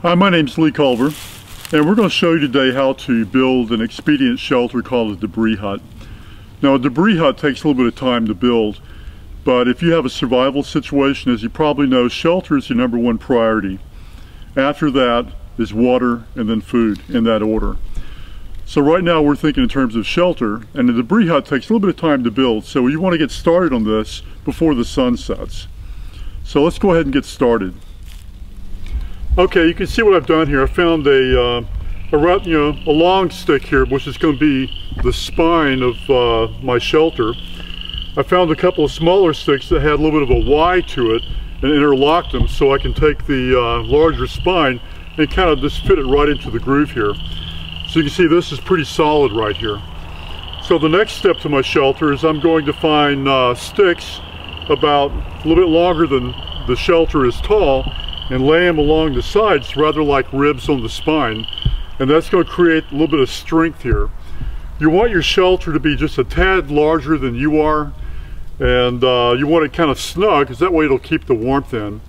Hi, my name's Lee Culver, and we're going to show you today how to build an expedient shelter called a debris hut. Now, a debris hut takes a little bit of time to build, but if you have a survival situation, as you probably know, shelter is your #1 priority. After that is water and then food, in that order. So right now we're thinking in terms of shelter, and the debris hut takes a little bit of time to build, so you want to get started on this before the sun sets. So let's go ahead and get started. Okay, you can see what I've done here. I found a long stick here, which is going to be the spine of my shelter. I found a couple of smaller sticks that had a little bit of a Y to it and interlocked them, so I can take the larger spine and kind of just fit it right into the groove here. So you can see this is pretty solid right here. So the next step to my shelter is I'm going to find sticks about a little bit longer than the shelter is tall and lay them along the sides, rather like ribs on the spine, and that's going to create a little bit of strength here. You want your shelter to be just a tad larger than you are, and you want it kind of snug, because that way it'll keep the warmth in.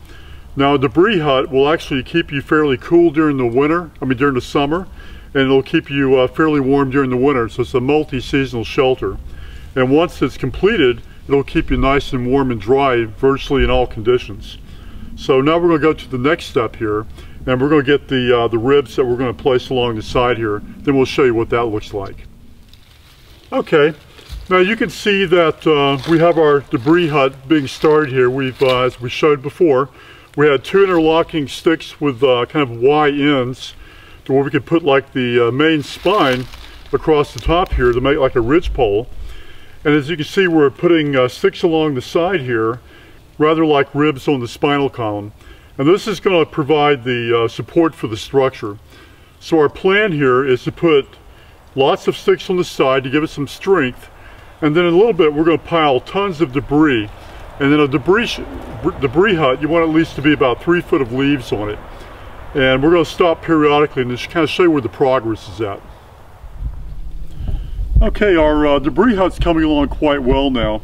Now, a debris hut will actually keep you fairly cool during the summer, and it'll keep you fairly warm during the winter, so it's a multi-seasonal shelter. And once it's completed, it'll keep you nice and warm and dry virtually in all conditions. So now we're going to go to the next step here, and we're going to get the ribs that we're going to place along the side here. Then we'll show you what that looks like. Okay, now you can see that we have our debris hut being started here. We've, as we showed before, we had 2 interlocking sticks with kind of Y ends to where we could put like the main spine across the top here to make like a ridge pole. And as you can see, we're putting sticks along the side here, rather like ribs on the spinal column. And this is going to provide the support for the structure. So our plan here is to put lots of sticks on the side to give it some strength, and then in a little bit we're going to pile tons of debris. And then a debris hut, you want at least to be about 3 foot of leaves on it. And we're going to stop periodically and just kind of show you where the progress is at. Okay, our debris hut's coming along quite well now.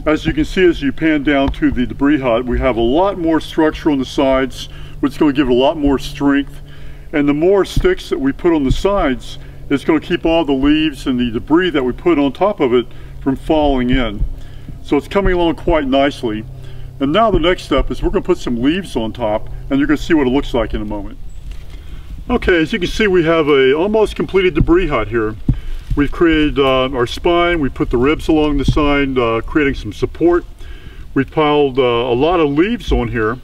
As you can see, as you pan down to the debris hut, we have a lot more structure on the sides, which is going to give it a lot more strength. And the more sticks that we put on the sides, it's going to keep all the leaves and the debris that we put on top of it from falling in. So it's coming along quite nicely. And now the next step is we're going to put some leaves on top, and you're going to see what it looks like in a moment. Okay, as you can see, we have a almost completed debris hut here. We've created our spine, we put the ribs along the side, creating some support. We've piled a lot of leaves on here.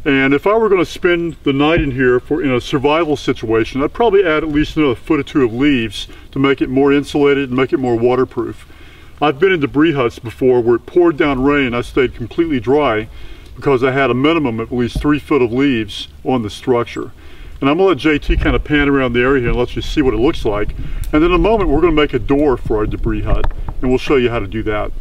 And if I were going to spend the night in here in a survival situation, I'd probably add at least another 1 foot or 2 of leaves to make it more insulated and make it more waterproof. I've been in debris huts before where it poured down rain and I stayed completely dry because I had a minimum of at least 3 foot of leaves on the structure. And I'm going to let JT kind of pan around the area here and let you see what it looks like. And then in a moment we're going to make a door for our debris hut, and we'll show you how to do that.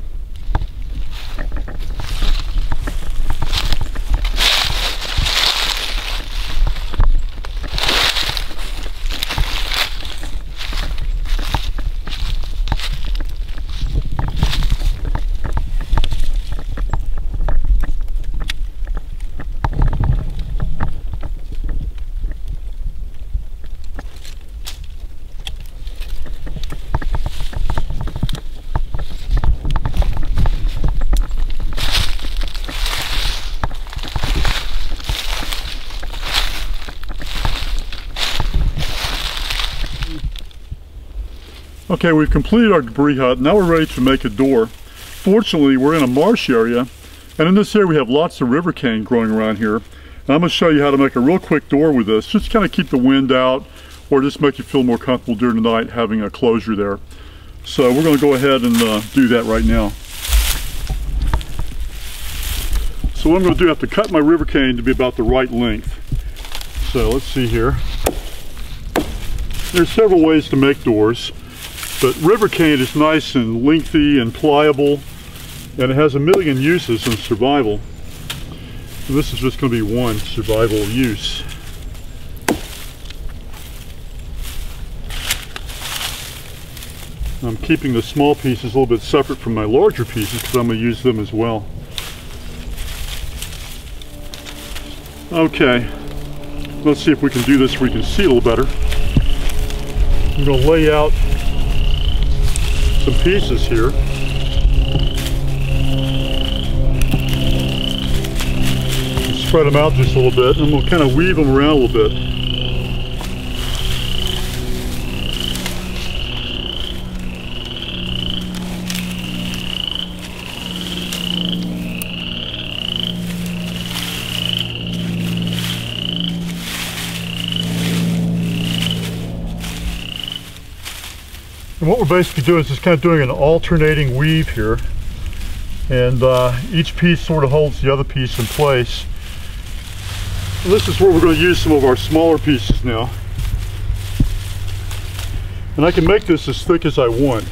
Okay, we've completed our debris hut. Now we're ready to make a door. Fortunately, we're in a marsh area, and in this area we have lots of river cane growing around here. And I'm going to show you how to make a real quick door with this, just kind of keep the wind out, or just make you feel more comfortable during the night having a closure there. So we're going to go ahead and do that right now. So what I'm going to do, I have to cut my river cane to be about the right length. So let's see here. There's several ways to make doors. But river cane is nice and lengthy and pliable, and it has a million uses in survival. And this is just going to be one survival use. I'm keeping the small pieces a little bit separate from my larger pieces because I'm going to use them as well. Okay, let's see if we can do this so we can see a little better. I'm going to lay out some pieces here. Spread them out just a little bit, and we'll kind of weave them around a little bit. And what we're basically doing is just kind of doing an alternating weave here, and each piece sort of holds the other piece in place. And this is where we're going to use some of our smaller pieces now. And I can make this as thick as I want.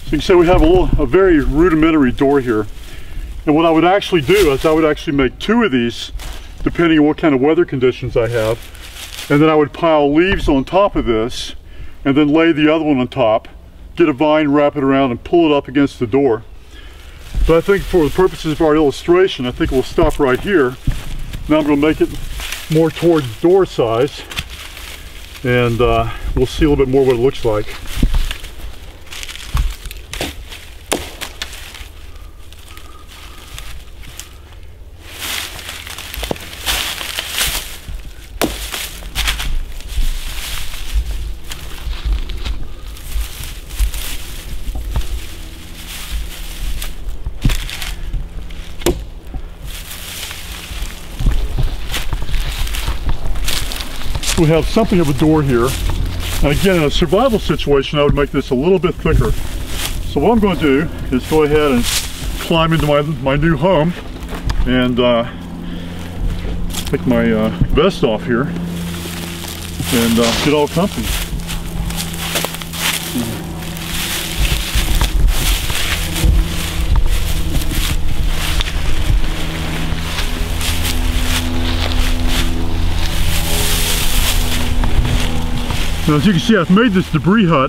So you can see we have a very rudimentary door here. And what I would actually do is I would actually make 2 of these, depending on what kind of weather conditions I have. And then I would pile leaves on top of this, and then lay the other one on top, get a vine, wrap it around, and pull it up against the door. But I think for the purposes of our illustration, I think we'll stop right here. Now I'm going to make it more towards door size, and we'll see a little bit more what it looks like. We have something of a door here. And again, in a survival situation, I would make this a little bit thicker. So what I'm going to do is go ahead and climb into my new home and take my vest off here and get all comfy. Now, as you can see, I've made this debris hut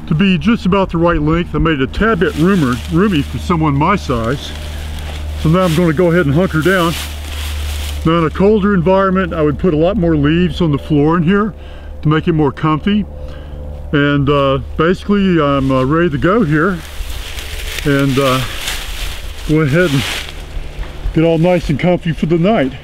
to be just about the right length. I made it a tad bit roomy for someone my size. So now I'm going to go ahead and hunker down. Now, in a colder environment, I would put a lot more leaves on the floor in here to make it more comfy. And basically, I'm ready to go here and go ahead and get all nice and comfy for the night.